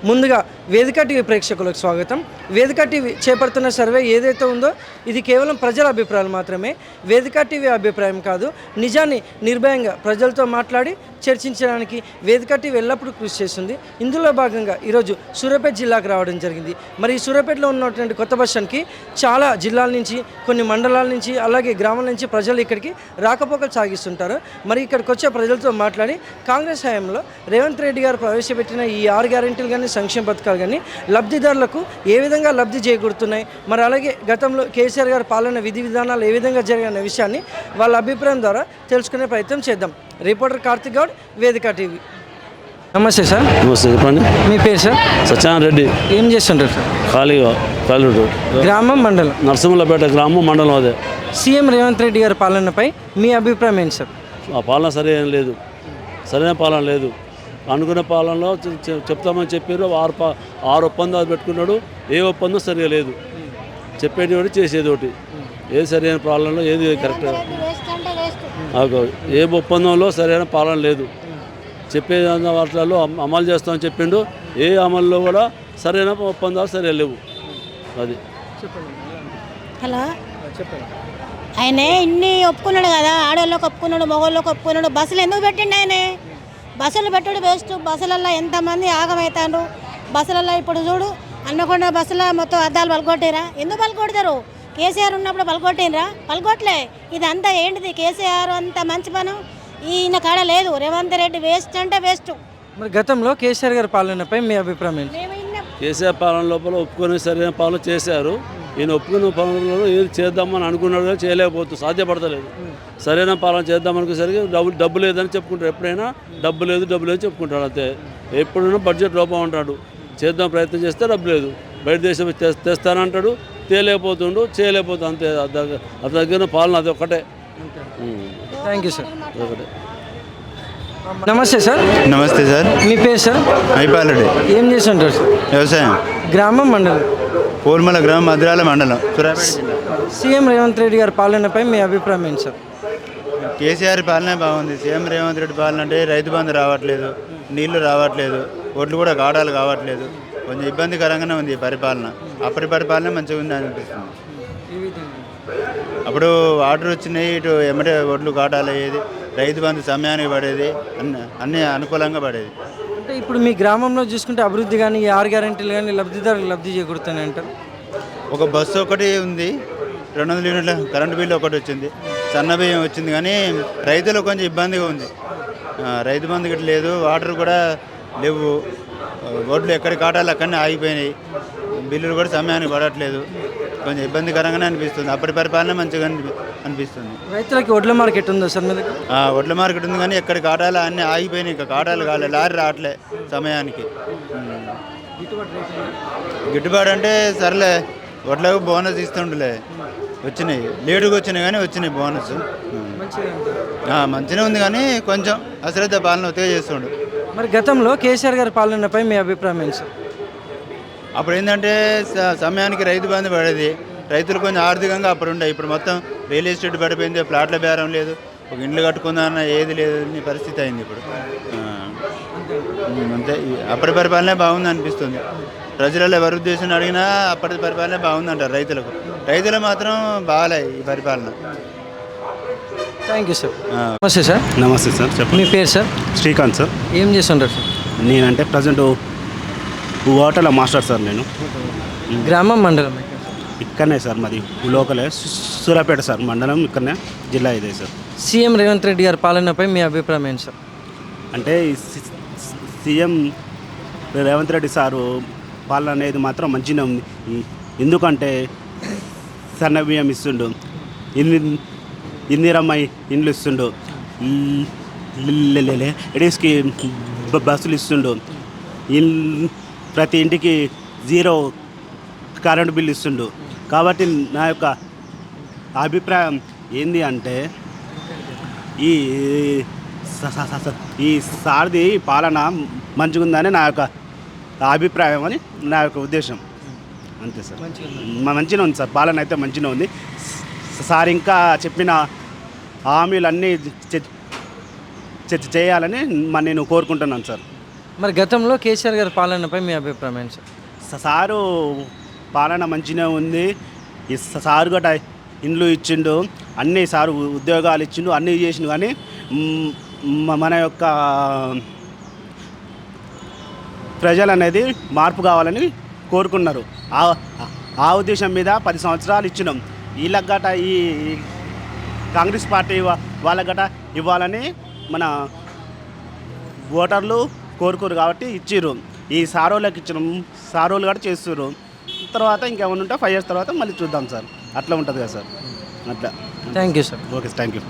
ముందుగా వేదిక టీవీ ప్రేక్షకులకు స్వాగతం. వేదిక టీవీ చేపడుతున్న సర్వే ఏదైతే ఉందో ఇది కేవలం ప్రజల అభిప్రాయాలు మాత్రమే. వేదిక టీవీ అభిప్రాయం కాదు. నిజాన్ని నిర్భయంగా ప్రజలతో మాట్లాడి చర్చించడానికి వేదిక టీవీ ఎల్లప్పుడూ కృషి చేస్తుంది. ఇందులో భాగంగా ఈరోజు సూర్యాపేట జిల్లాకు రావడం జరిగింది. మరి ఈ సూర్యాపేటలో ఉన్నటువంటి కొత్త బస్ స్టాండ్కి చాలా జిల్లాల నుంచి, కొన్ని మండలాల నుంచి, అలాగే గ్రామాల నుంచి ప్రజలు ఇక్కడికి రాకపోకలు సాగిస్తుంటారు. మరి ఇక్కడికి వచ్చే ప్రజలతో మాట్లాడి కాంగ్రెస్ హయాంలో రేవంత్ రెడ్డి గారు ప్రవేశపెట్టిన ఈ 6 గ్యారెంటీలు కానీ, సంక్షేమ పథకాలు కానీ లబ్ధిదారులకు ఏ విధంగా లబ్ధి చేకూరుతున్నాయి, మరి అలాగే గతంలో కేసీఆర్ గారి పాలన విధి విధానాలు ఏ విధంగా జరిగిన విషయాన్ని వాళ్ళ అభిప్రాయం ద్వారా తెలుసుకునే ప్రయత్నం చేద్దాం. రిపోర్టర్ కార్తిక్ గౌడ్, వేదిక టీవీ. నమస్తే సార్. నమస్తే, చెప్పండి. మీ పేరు సార్? సత్యనారాయణ రెడ్డి. ఏం చేస్తుంటారు సార్? ఖాళీగా గ్రామం, మండలం? నరసింహులపేట గ్రామం, మండలం. అదే సీఎం రేవంత్ రెడ్డి గారి పాలనపై మీ అభిప్రాయం ఏంటి సార్? ఆ పాలన సరైన లేదు, సరైన పాలన లేదు. అనుకున్న పాలనలో చెప్తామని చెప్పారు. 6 ఒప్పందాలు పెట్టుకున్నాడు. ఏ ఒప్పందం సరిగా లేదు. చెప్పేది ఒకటి, చేసేది ఒకటి. ఏది సరైన పాలనలో ఏది కరెక్ట్, ఏ ఒప్పందంలో సరైన పాలన లేదు. చెప్పే వాటిలో అమలు చేస్తామని చెప్పిండు. ఏ అమల్లో కూడా సరైన ఒప్పందాలు సరిగా లేవు. అది హలో, ఆయన ఇన్ని ఒప్పుకున్నాడు కదా, ఆడవాళ్ళకి ఒప్పుకున్నాడు, మగవాళ్ళకి ఒప్పుకున్నాడు. బస్సులు ఎందుకు పెట్టిండు ఆయన? బస్సులు పెట్టుడు వేస్ట్. బస్సులలో ఎంతమంది ఆగమవుతారు బస్సులలో. ఇప్పుడు చూడు, అన్నకొండ బస్సులో మొత్తం అద్దాలు పలగొట్టిరా. ఎందుకు పలగొడతారు? కేసీఆర్ ఉన్నప్పుడు పలగొట్టినరా? పలగొట్టలే. ఇదంతా ఏంటిది? కేసీఆర్ అంత మంచి పని ఈయన కాడ లేదు. రేవంత్ రెడ్డి వేస్ట్ అంటే వేస్ట్. మరి గతంలో కేసీఆర్ గారి పాలనపై మీ అభిప్రాయం ఏంటి? కేసీఆర్ పాలన లోపల ఒప్పుకొని సరైన పాలన చేశారు. ఈయన ఒప్పుకున్న పాలనలో ఏది చేద్దామని అనుకున్నాడు కానీ చేయలేకపోతుంది, సాధ్యపడతలేదు. సరైన పాలన చేద్దామనుకునేసరికి డబ్బు లేదని చెప్పుకుంటాడు. ఎప్పుడైనా డబ్బు లేదు చెప్పుకుంటాడు. అంతే. ఎప్పుడైనా బడ్జెట్ లోపం ఉంటాడు. చేద్దాం ప్రయత్నం చేస్తే డబ్బు లేదు. బయట దేశం తెస్తానంటాడు, చేయలేకపోతుండు. అంతే. అతని దగ్గర పాలన అది ఒకటే. Thank you sir. ఒకటే. నమస్తే సార్. నమస్తే సార్. మీ పేరు సార్? అయిపాలరెడ్డి. ఏం చేస్తుంటారు సార్? వ్యవసాయం. గ్రామం, మండలం? పూర్మల గ్రామం, మద్రాల మండలం, సూర్యాపేట జిల్లా. సీఎం రేవంత్ రెడ్డి గారి పాలనపై మీ అభిప్రాయం ఏంటి సార్? కేసీఆర్ పాలనే బాగుంది. సీఎం రేవంత్ రెడ్డి పాలన అంటే రైతు బంధు రావట్లేదు, నీళ్లు రావట్లేదు, ఓట్లు కూడా గాడాలు కావట్లేదు. కొంచెం ఇబ్బందికరంగానే ఉంది ఈ పరిపాలన. అప్పటి పరిపాలన మంచిగా ఉంది అనిపిస్తుంది. అప్పుడు వాటర్ వచ్చినాయి, ఇటు ఎమ్మటే ఒడ్లు గాడాలు అయ్యేది, రైతు బంధు సమయానికి పడేది, అన్నీ అనుకూలంగా పడేది. అంటే ఇప్పుడు మీ గ్రామంలో చూసుకుంటే అభివృద్ధి కానీ, 6 గ్యారెంటీలు కానీ లబ్ధిదారులకు లబ్ధి చేకూరుతున్నాయి అంటారు? ఒక బస్సు ఒకటి ఉంది, 200 యూనిట్ల కరెంటు బిల్లు ఒకటి వచ్చింది, సన్న బియ్యం వచ్చింది. కానీ రైతులకు కొంచెం ఇబ్బందిగా ఉంది. రైతు బంధు గిట్ల లేదు, వాటర్ కూడా లేవు, ఓట్లు ఎక్కడికి కాటాలి అక్కడనే ఆగిపోయినాయి, బిల్లులు కూడా సమయానికి పడట్లేదు. కొంచెం ఇబ్బందికరంగానే అనిపిస్తుంది. అప్పటి పరిపాలన మంచిగా అనిపిస్తుంది. రైతులకి వడ్ల మార్కెట్ ఉందా సార్ మీ దగ్గర? వడ్ల మార్కెట్ ఉంది, కానీ ఎక్కడికి కాటాలి అన్నీ ఆగిపోయినాయి. ఇంకా కాటాలు కాలే, లారీ రావట్లే సమయానికి. గిట్టుబాటు అంటే సర్లే, వడ్లకు బోనస్ ఇస్తుండలే, వచ్చినాయి, లేటుగా వచ్చినాయి కానీ వచ్చినాయి బోనస్. మంచిగా ఉంది, కానీ కొంచెం అశ్రద్ధ పాలన ఒత్తిగా చేస్తుండు. మరి గతంలో కేసీఆర్ గారి పాలనపై మీ అభిప్రాయం ఏంటి సార్? అప్పుడు ఏంటంటే సమయానికి రైతు బంధు పడేది, రైతులు కొంచెం ఆర్థికంగా అప్పుడు ఉండే. ఇప్పుడు మొత్తం రియల్ ఎస్టేట్ పడిపోయింది, ప్లాట్ల బేరం లేదు, ఒక ఇండ్లు కట్టుకుందామన్న ఏది లేదు, పరిస్థితి అయింది ఇప్పుడు. అంతే. అప్పటి పరిపాలనే బాగుంది అనిపిస్తుంది. ప్రజలలో ఎవరి ఉద్దేశం అడిగినా అప్పటి పరిపాలనే బాగుందంటారు. రైతులు మాత్రం బాగాలే ఈ పరిపాలన. Thank you sir. నమస్తే సార్. నమస్తే సార్. చెప్పండి. మీ పేరు సార్? శ్రీకాంత్ సార్. ఏం చేస్తుంటారు సార్? నేనంటే ప్రజెంట్ హోటల్ మాస్టర్ సార్. నేను గ్రామం, మండలం? ఇక్కడనే సార్, మాది లోకలే, సూర్యాపేట సార్, మండలం ఇక్కడనే, జిల్లా ఇదే సార్. సీఎం రేవంత్ రెడ్డి గారి పాలనపై మీ అభిప్రాయం ఏంటి సార్? అంటే సీఎం రేవంత్ రెడ్డి సారు పాలన అనేది మాత్రం మంచిగా ఉంది. ఎందుకంటే సన్న బియ్యం ఇస్తుండు, ఇందిరమ్మ ఇండ్లు ఇస్తుండు, లేడీస్కి బస్సులు ఇస్తుండు, ప్రతి ఇంటికి 0 కరెంటు బిల్లు ఇస్తుండు. కాబట్టి నా యొక్క అభిప్రాయం ఏంది అంటే ఈ సారథి పాలన మంచిగుందని నా యొక్క అభిప్రాయం అని నా యొక్క ఉద్దేశం. అంతే సార్. మంచిగా ఉంది సార్, పాలన అయితే మంచిగా ఉంది సార్. ఇంకా చెప్పిన హామీలన్నీ చేయాలని నేను కోరుకుంటున్నాను సార్. మరి గతంలో కేసీఆర్ గారి పాలనపై మీ అభిప్రాయం ఏంటి సార్? సారు పాలన మంచిగా ఉంది. ఈ సారు గట ఇండ్లు ఇచ్చిండు, అన్ని సారు ఉద్యోగాలు ఇచ్చిండు, అన్నీ చేసిండు. కానీ మన యొక్క ప్రజలు అనేది మార్పు కావాలని కోరుకున్నారు. ఆ ఉద్దేశం మీద 10 సంవత్సరాలు ఇచ్చినాం. వీళ్ళకి గట ఈ కాంగ్రెస్ పార్టీ వాళ్ళకి గట ఇవ్వాలని మన ఓటర్లు కోరుకోరు కాబట్టి ఇచ్చిర్రు. ఈ సారోళ్ళకి ఇచ్చినాం, సారోళ్ళు కూడా చేస్తుర్రు. తర్వాత ఇంకేమైనా ఉంటే 5 years తర్వాత మళ్ళీ చూద్దాం సార్. అట్లా ఉంటుంది కదా సార్. అట్లా. Thank you sir. Okay, thank you.